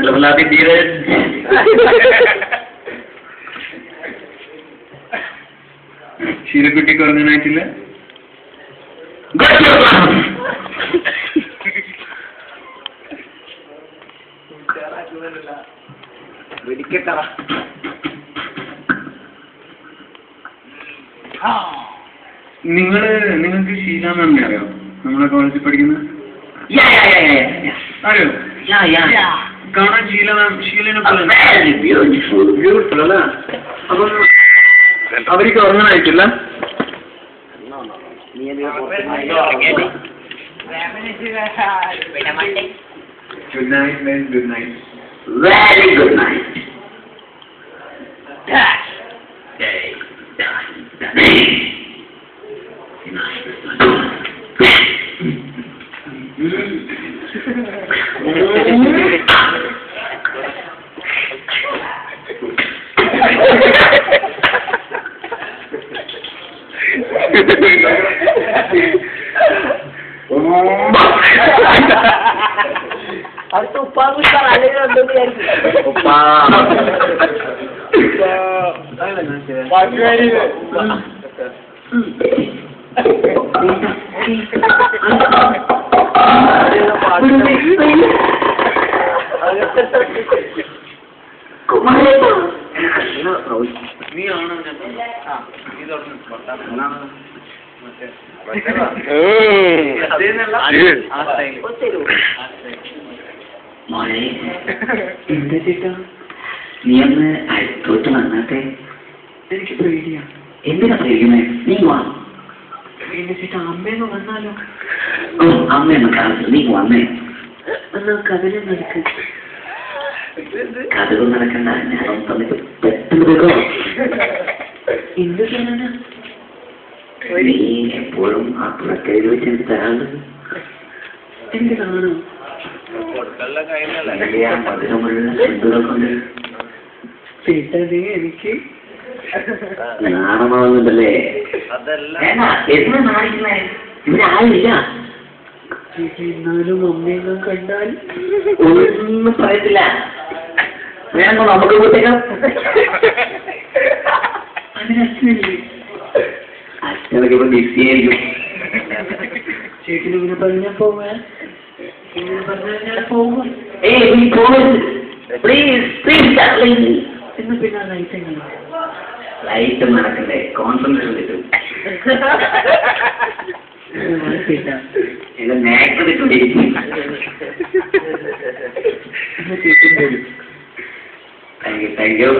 Lumalapit di rin. Shirakutti kornanaitilla. വെടിക്കെട്ടാ നിങ്ങൾക്ക് ഷീല മാമിനെ അറിയോ? നമ്മളെ കോളേജിൽ പഠിക്കുന്ന അറിയോ? കാണാൻ ഷീല മാം ഷീലനെ ബ്യൂട്ടിഫുൾ അല്ല? അപ്പം അവർക്ക് ഉറങ്ങാനായിട്ടില്ല. Good night, man. Good night. Very good night. Harus upah besar ada yang dulu upah. Pakai ini. Ni orang ni orang മോനെ എന്താ ചേട്ടാ നീ ഒന്ന് അടുത്തോട്ട് വന്നാട്ടെ. എനിക്ക് പേടിയാ. എന്തിനാ പേടിക്കുന്നേ? നീ വാ. എന്റെ ചേട്ടാ അമ്മയെന്ന് വന്നാലോ? അമ്മയെന്ന് കാണിച്ചു നീ വന്നേ. എന്നാ കഥകൾ നടക്ക. കഥകൾ നടക്കണ്ട. ഞാൻ തന്നിട്ട് പെട്ടെന്ന് പോകോ. എന്ത് ചെയ്യാനാ? നീ എപ്പോഴും ആ പുറത്തേക്ക് വെച്ച് എനിക്ക് തരാനുള്ളത് എന്തിനാണ്? എനിക്ക് നാണമാവുന്നുണ്ടല്ലേ? ഇവിടെ ആളില്ല. എന്നാലും അമ്മയെല്ലാം കണ്ടാൽ ഒന്നും പറയത്തില്ല. വേണ്ട നമുക്ക് കൂട്ടേക്കാം. അതിനച്ഛനല്ലേ? അച്ഛനൊക്കെ ഇപ്പൊ ബിസിയായിരിക്കും. ചേട്ടനിങ്ങനെ പറഞ്ഞാൽ പോവാൻ പോകും. എന്ന് പിന്നെ ലൈറ്റ് എങ്ങനെ? ലൈറ്റ് നടക്കണ്ടേ? കോൺസെൻട്രേഷൻ കിട്ടും. എന്റെ നേരത്തെ കിട്ടും. Thank you.